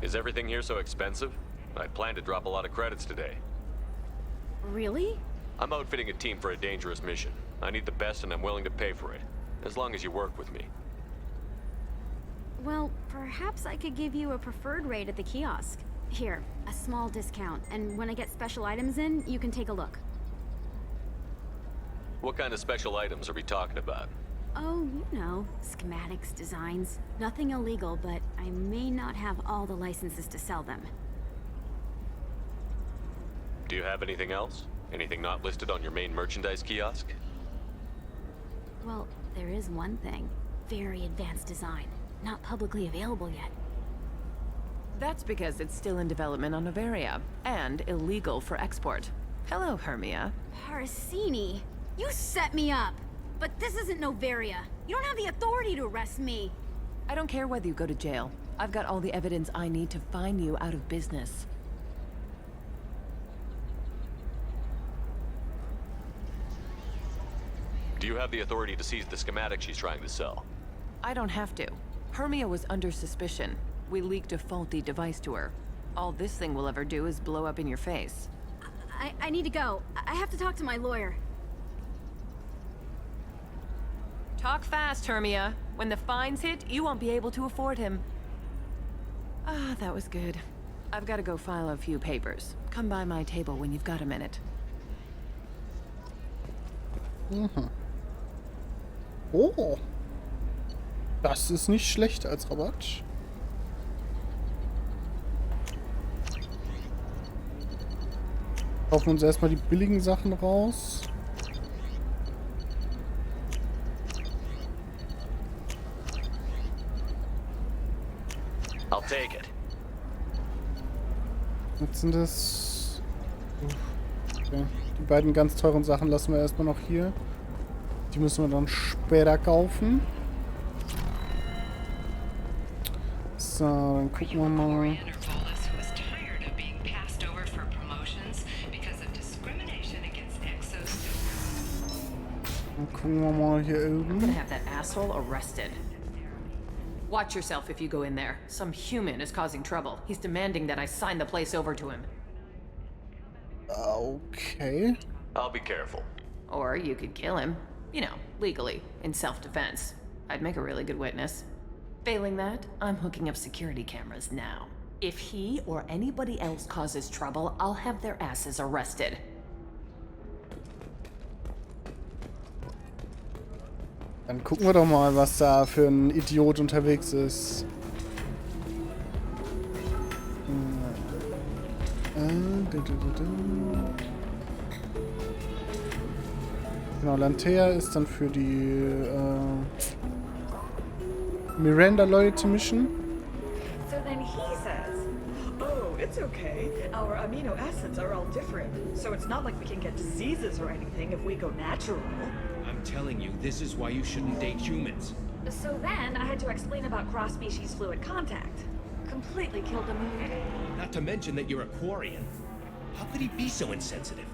Is everything here so expensive? I plan to drop a lot of credits today. Really? I'm outfitting a team for a dangerous mission. I need the best and I'm willing to pay for it. As long as you work with me. Well, perhaps I could give you a preferred rate at the kiosk. Here, a small discount, and when I get special items in, you can take a look. What kind of special items are we talking about? Oh, you know, schematics, designs. Nothing illegal, but I may not have all the licenses to sell them. Do you have anything else? Anything not listed on your main merchandise kiosk? Well, there is one thing. Very advanced design. Not publicly available yet. That's because it's still in development on Noveria, and illegal for export. Hello, Hermia. Parsini, you set me up! But this isn't Noveria. You don't have the authority to arrest me. I don't care whether you go to jail. I've got all the evidence I need to find you out of business. Do you have the authority to seize the schematic she's trying to sell? I don't have to. Hermia was under suspicion. We leaked a faulty device to her. All this thing will ever do is blow up in your face. I need to go. I have to talk to my lawyer. Talk fast, Hermia. When the fines hit, you won't be able to afford him. Ah, that was good. I've got to go file a few papers. Come by my table when you've got a minute. Mhm. Oh. Das ist nicht schlecht als Rabatt. Kaufen uns erstmal die billigen Sachen raus. I'll take it. Jetzt sind es... Okay. Die beiden ganz teuren Sachen lassen wir erstmal noch hier. Die müssen wir dann später kaufen. So, dann gucken wir mal. Dann gucken wir mal hier I'm gonna oben. have that asshole arrested. Watch yourself if you go in there. Some human is causing trouble. He's demanding that I sign the place over to him. Okay. I'll be careful. Or you could kill him. You know, legally, in self-defense. I'd make a really good witness. Failing that, I'm hooking up security cameras now. If he or anybody else causes trouble, I'll have their asses arrested. Dann gucken wir doch mal, was da für ein Idiot unterwegs ist. Genau, Lantea ist dann für die Miranda Loyalty Mission. So then he says, oh, it's okay. Our amino acids are all different. So it's not like we can get diseases or anything if we go natural. I'm telling you, this is why you shouldn't date humans. So then I had to explain about cross-species fluid contact. Completely killed the mood. Not to mention that you're a Quarian. How could he be so insensitive?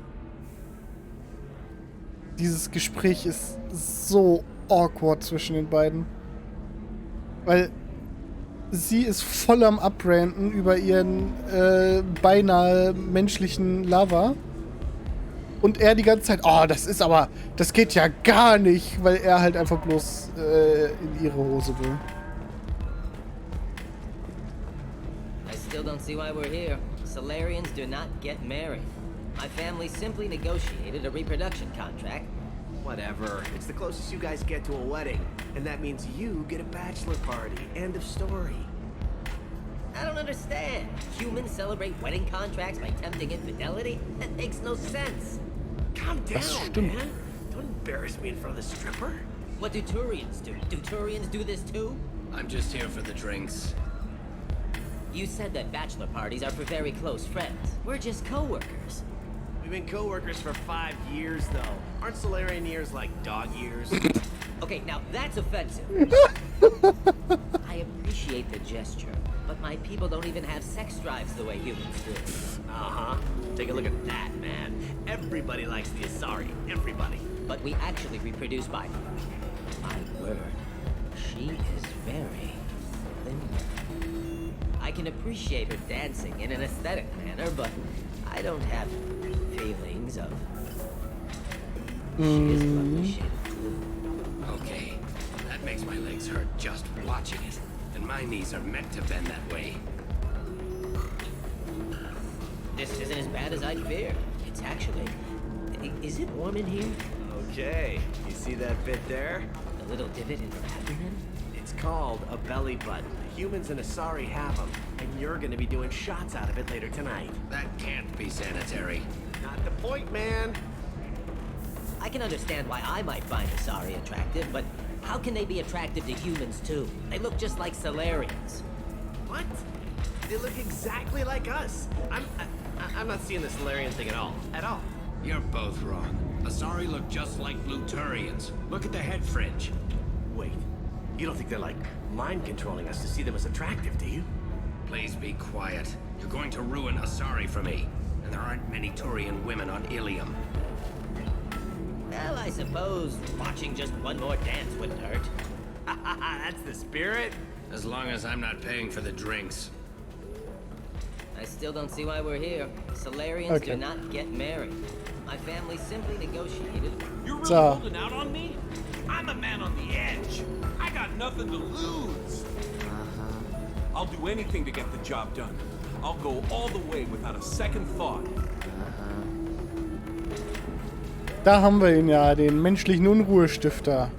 Dieses Gespräch ist so awkward zwischen den beiden. Weil sie ist voll am Abranten über ihren beinahe menschlichen Lover. Und er die ganze Zeit, oh, das geht ja gar nicht, weil er halt einfach bloß in ihre Hose will. I still don't see why we're here. Solarians do not get married. My family simply negotiated a reproduction contract. Whatever. It's the closest you guys get to a wedding. And that means you get a bachelor party. End of story. I don't understand. Humans celebrate wedding contracts by tempting infidelity? That makes no sense. Calm down, Das stimmt. man. Don't embarrass me in front of the stripper. What do Turians do? Do Turians do this too? I'm just here for the drinks. You said that bachelor parties are for very close friends. We're just co-workers. We've been co-workers for 5 years, though. Aren't Solarian years like dog years? Okay, now that's offensive. I appreciate the gesture, but my people don't even have sex drives the way humans do. Uh-huh. Take a look at that, man. Everybody likes the Asari. Everybody. But we actually reproduce by... My word. She is very, something? I can appreciate her dancing in an aesthetic manner, but I don't have feelings of... She is a lovely shade of blue. Okay, that makes my legs hurt just watching it. And my knees are meant to bend that way. This isn't as bad as I'd feared. It's actually... Is it warm in here? Okay, you see that bit there? The little divot in her abdomen? It's called a belly button. Humans in Asari have them, and you're gonna be doing shots out of it later tonight. That can't be sanitary. Not the point, man. I can understand why I might find Asari attractive, but how can they be attractive to humans too? They look just like Solarians. What? They look exactly like us. I'm not seeing the Solarian thing at all. At all. You're both wrong. Asari look just like Bluturians. Look at the head fringe. Wait, you don't think they're like mind controlling us to see them as attractive, do you? Please be quiet. You're going to ruin Asari for me. And there aren't many Turian women on Illium. Well, I suppose watching just one more dance wouldn't hurt. That's the spirit. As long as I'm not paying for the drinks. I still don't see why we're here. Solarians do not get married. My family simply negotiated. You're really So- holding out on me? I'm a man on the edge. I got nothing to lose. I'll do anything to get the job done. I'll go all the way without a second thought. Da haben wir ihn ja, den menschlichen Unruhestifter.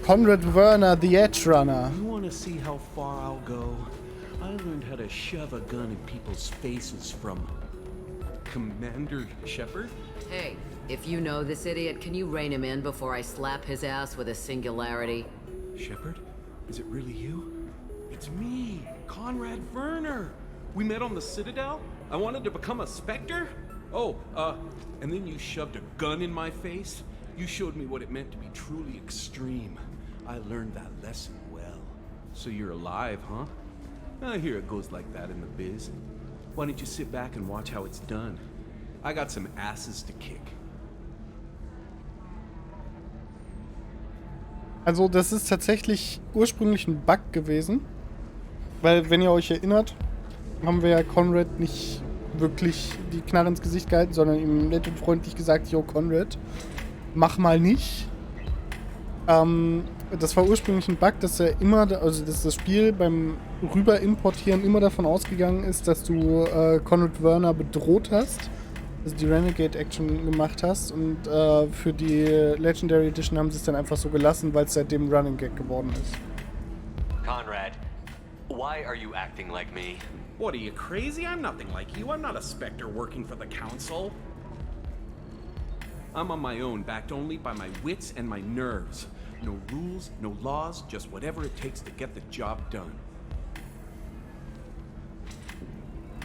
Conrad Werner, the Edge Runner. You want to see how far I'll go? I learned how to shove a gun in people's faces from Commander Shepard. Hey, if you know this idiot, can you rein him in before I slap his ass with a singularity? Shepard? Is it really you? It's me, Conrad Werner. We met on the Citadel. I wanted to become a Spectre. Oh, and then you shoved a gun in my face. You showed me what it meant to be truly extreme. I learned that lesson well. So you're alive, huh? I hear it goes like that in the biz. Why don't you sit back and watch how it's done? I got some asses to kick. Also das ist tatsächlich ursprünglich ein Bug gewesen. Weil, wenn ihr euch erinnert, haben wir ja Conrad nicht wirklich die Knarre ins Gesicht gehalten, sondern ihm nett und freundlich gesagt, yo Conrad, mach mal nicht. Das war ursprünglich ein Bug, dass er immer, also dass das Spiel beim Rüber-Importieren immer davon ausgegangen ist, dass du Conrad Werner bedroht hast, also die Renegade-Action gemacht hast, und für die Legendary Edition haben sie es dann einfach so gelassen, weil es seitdem Running Gag geworden ist. Conrad, why are you acting like me? What, are you crazy? I'm nothing like you. I'm not a Spectre working for the Council. I'm on my own, backed only by my wits and my nerves. No rules, no laws, just whatever it takes to get the job done.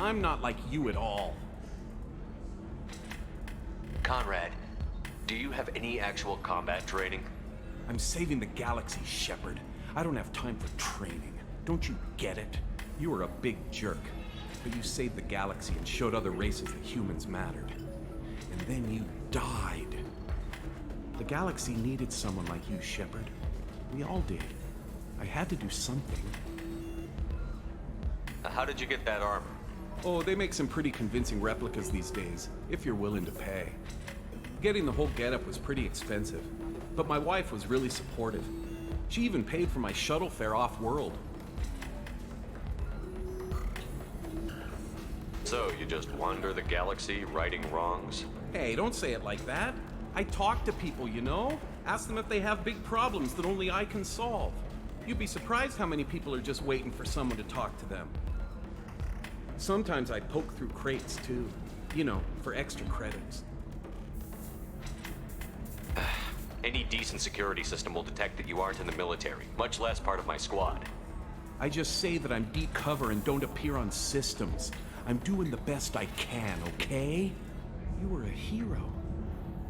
I'm not like you at all. Conrad, do you have any actual combat training? I'm saving the galaxy, Shepard. I don't have time for training. Don't you get it? You were a big jerk, but you saved the galaxy and showed other races that humans mattered. And then you died. The galaxy needed someone like you, Shepard. We all did. I had to do something. How did you get that armor? Oh, they make some pretty convincing replicas these days, if you're willing to pay. Getting the whole getup was pretty expensive, but my wife was really supportive. She even paid for my shuttle fare off-world. So, you just wander the galaxy, righting wrongs? Hey, don't say it like that. I talk to people, you know? Ask them if they have big problems that only I can solve. You'd be surprised how many people are just waiting for someone to talk to them. Sometimes I poke through crates, too. You know, for extra credits. Any decent security system will detect that you aren't in the military, much less part of my squad. I just say that I'm deep cover and don't appear on systems. I'm doing the best I can, okay? You were a hero.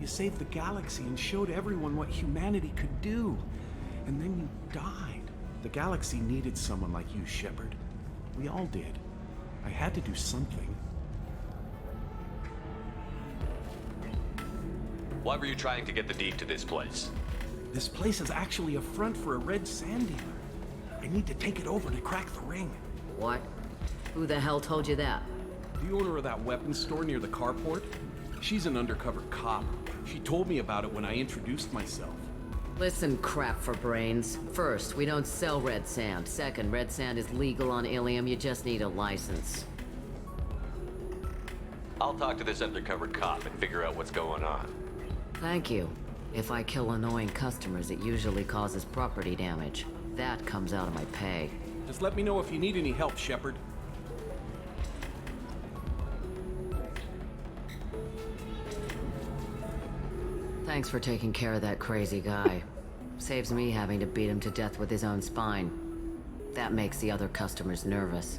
You saved the galaxy and showed everyone what humanity could do. And then you died. The galaxy needed someone like you, Shepard. We all did. I had to do something. Why were you trying to get the deed to this place? This place is actually a front for a red sand dealer. I need to take it over to crack the ring. What? Who the hell told you that? The owner of that weapons store near the carport? She's an undercover cop. She told me about it when I introduced myself. Listen, crap for brains. First, we don't sell red sand. Second, red sand is legal on Illium. You just need a license. I'll talk to this undercover cop and figure out what's going on. Thank you. If I kill annoying customers, it usually causes property damage. That comes out of my pay. Just let me know if you need any help, Shepard. Thanks for taking care of that crazy guy. Saves me having to beat him to death with his own spine. That makes the other customers nervous.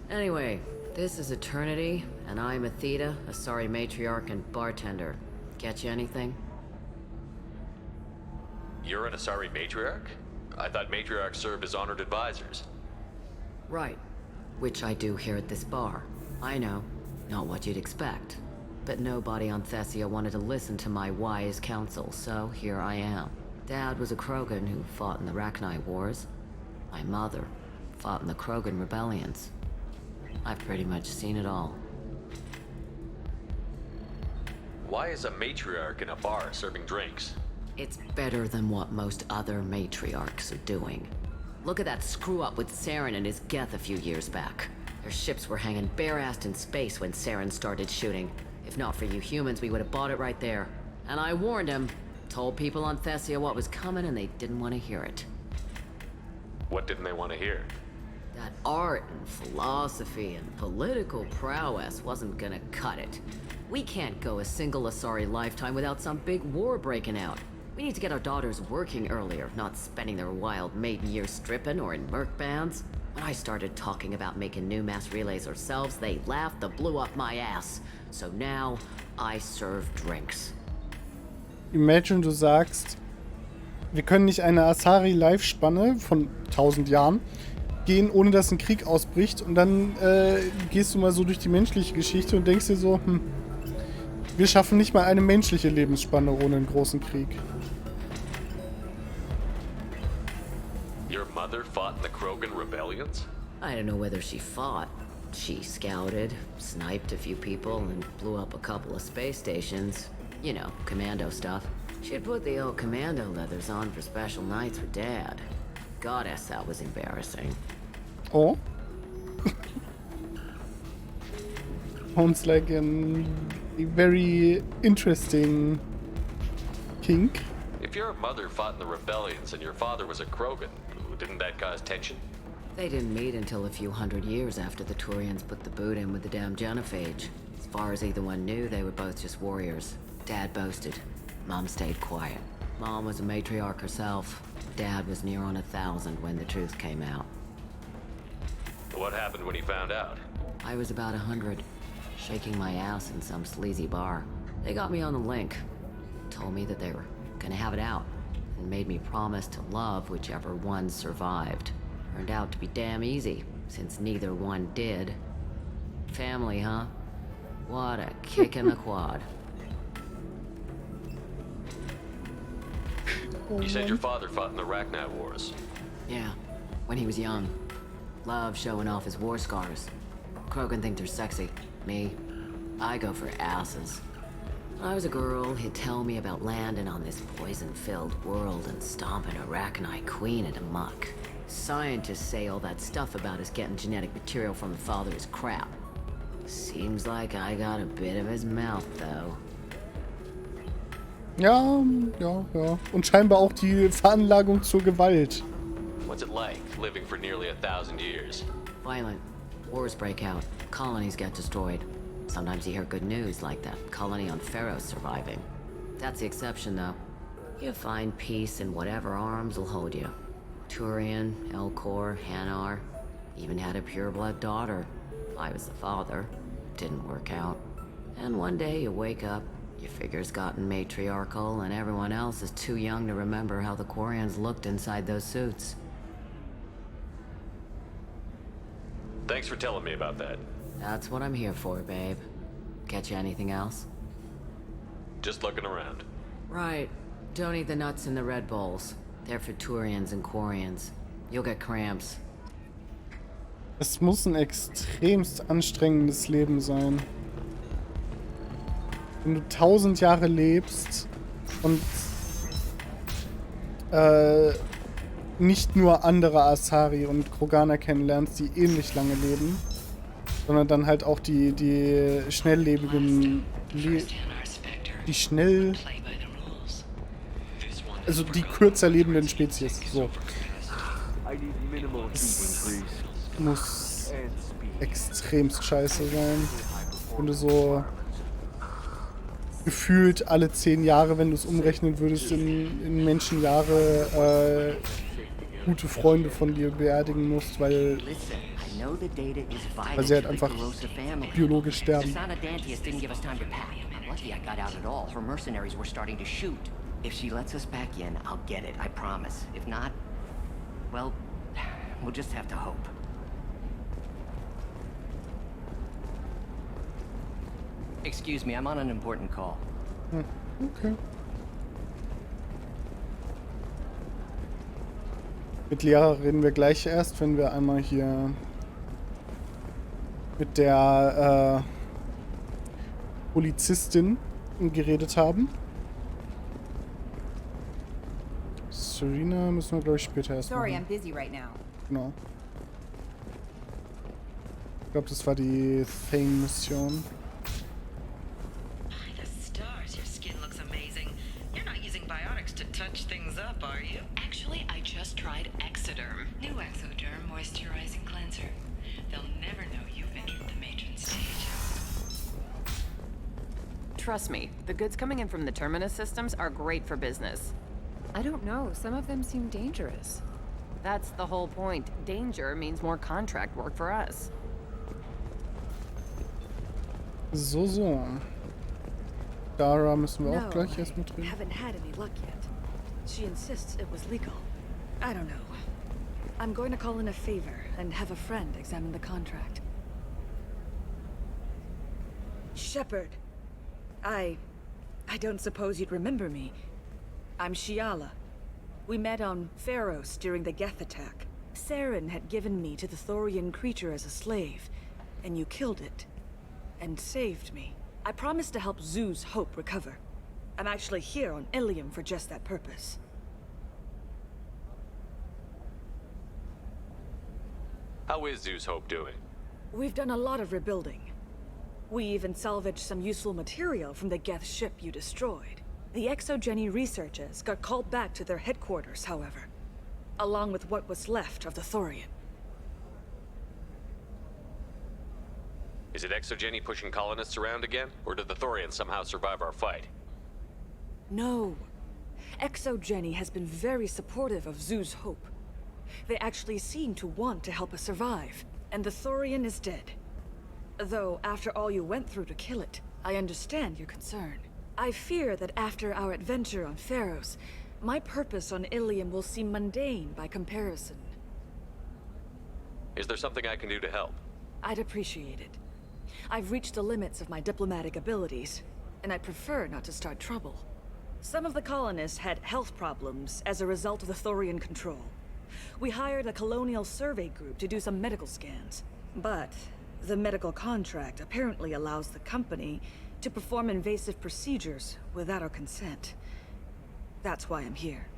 Anyway, this is Eternity, and I'm Athena, a sorry matriarch and bartender. Get you anything? You're an Asari matriarch? I thought matriarchs served as honored advisors. Right. Which I do here at this bar. I know. Not what you'd expect. But nobody on Thessia wanted to listen to my wise counsel, so here I am. Dad was a Krogan who fought in the Rachni Wars. My mother fought in the Krogan rebellions. I've pretty much seen it all. Why is a matriarch in a bar serving drinks? It's better than what most other matriarchs are doing. Look at that screw-up with Saren and his Geth a few years back. Their ships were hanging bare-assed in space when Saren started shooting. If not for you humans, we would have bought it right there. And I warned him. Told people on Thessia what was coming and they didn't want to hear it. What didn't they want to hear? That art and philosophy and political prowess wasn't gonna cut it. We can't go a single Asari lifetime without some big war breaking out. We need to get our daughters working earlier, not spending their wild maiden years stripping or in merc bands. When I started talking about making new mass relays ourselves, they laughed and blew up my ass. So now, I serve drinks. Imagine, du sagst, wir können nicht eine Asari-Live-Spanne von 1000 Jahren gehen, ohne dass ein Krieg ausbricht. Und dann gehst du mal so durch die menschliche Geschichte und denkst dir so, wir schaffen nicht mal eine menschliche Lebensspanne ohne einen großen Krieg. Your mother fought in the Krogan rebellions? I don't know whether she fought. She scouted, sniped a few people, and blew up a couple of space stations. You know, commando stuff. She'd put the old commando leathers on for special nights with Dad. Goddess, that was embarrassing. Oh? Sounds like a very interesting kink. If your mother fought in the rebellions and your father was a Krogan, didn't that cause tension? They didn't meet until a few hundred years after the Turians put the boot in with the damn genophage. As far as either one knew, they were both just warriors. Dad boasted. Mom stayed quiet. Mom was a matriarch herself. Dad was near on 1,000 when the truth came out. What happened when he found out? I was about 100, shaking my ass in some sleazy bar. They got me on the link. Told me that they were gonna have it out, and made me promise to love whichever one survived. Turned out to be damn easy, since neither one did. Family, huh? What a kick in the quad. You said your father fought in the Rachni Wars. Yeah, when he was young. Loved showing off his war scars. Krogan think they're sexy. Me, I go for asses. When I was a girl, he'd tell me about landing on this poison-filled world and stomping a Rachni queen into muck. Scientists say all that stuff about us getting genetic material from the father is crap. Seems like I got a bit of his mouth, though. Ja. Und scheinbar auch die Veranlagung zur Gewalt. What's it like, living for nearly 1,000 years? Violent. Wars break out. Colonies get destroyed. Sometimes you hear good news, like that colony on Pharos surviving. That's the exception, though. You find peace in whatever arms will hold you. Turian, Elcor, Hanar. Even had a pureblood daughter. I was the father. Didn't work out. And one day you wake up, your figure's gotten matriarchal, and everyone else is too young to remember how the Quarians looked inside those suits. Thanks for telling me about that. That's what I'm here for, babe. Get you anything else? Just looking around. Right. Don't eat the nuts in the Red Bowls. They're for Turians and Quarians. You'll get cramps. Es muss ein extremst anstrengendes Leben sein. Wenn du 1000 Jahre lebst und nicht nur andere Asari und Kroganer kennenlernst, die ähnlich lange leben, sondern dann halt auch die schnelllebigen, also die kürzer lebenden Spezies. So. Es muss extremst scheiße sein, wenn du so gefühlt alle 10 Jahre, wenn du es umrechnen würdest, in Menschenjahre gute Freunde von dir beerdigen musst, weil sie halt einfach biologisch sterben. If she lets us back in, I'll get it, I promise. If not, well, we'll just have to hope. Excuse me, I'm on an important call. Okay. Mit Lehrer reden wir gleich erst, wenn wir einmal hier mit der Polizistin geredet haben. Serena müssen wir, glaube ich, später erst Sorry, machen. I'm busy right now. Genau. Ich glaube, das war die Thing-Mission. By the stars, your skin looks amazing. You're not using biotics to touch things up, are you? Actually, I just tried Exoderm. New Exoderm moisturizing cleanser. They'll never know you've entered the matron stage. Trust me, the goods coming in from the Terminus systems are great for business. I don't know. Some of them seem dangerous. That's the whole point. Danger means more contract work for us. So. Dara müssen wir auch No, gleich erstmal I drehen. haven't had any luck yet. She insists it was legal. I don't know. I'm going to call in a favor and have a friend examine the contract. Shepard. I don't suppose you'd remember me. I'm Shiala. We met on Pharos during the Geth attack. Saren had given me to the Thorian creature as a slave, and you killed it. And saved me. I promised to help Zeus Hope recover. I'm actually here on Illium for just that purpose. How is Zeus Hope doing? We've done a lot of rebuilding. We even salvaged some useful material from the Geth ship you destroyed. The Exogeny researchers got called back to their headquarters, however, along with what was left of the Thorian. Is it Exogeny pushing colonists around again? Or did the Thorians somehow survive our fight? No. Exogeny has been very supportive of Zeus Hope. They actually seem to want to help us survive, and the Thorian is dead. Though, after all you went through to kill it, I understand your concern. I fear that after our adventure on Pharos, my purpose on Illium will seem mundane by comparison. Is there something I can do to help? I'd appreciate it. I've reached the limits of my diplomatic abilities, and I'd prefer not to start trouble. Some of the colonists had health problems as a result of the Thorian control. We hired a colonial survey group to do some medical scans. But the medical contract apparently allows the company to perform invasive procedures without our consent. That's why I'm here.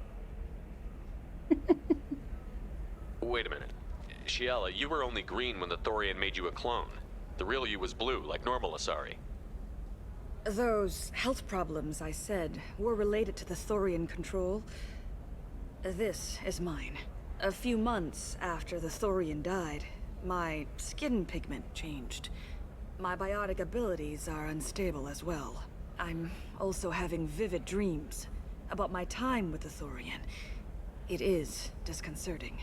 Wait a minute. Shiala, you were only green when the Thorian made you a clone. The real you was blue, like normal Asari. Those health problems I said were related to the Thorian control. This is mine. A few months after the Thorian died, my skin pigment changed. My biotic abilities are unstable as well. I'm also having vivid dreams about my time with the Thorian. It is disconcerting.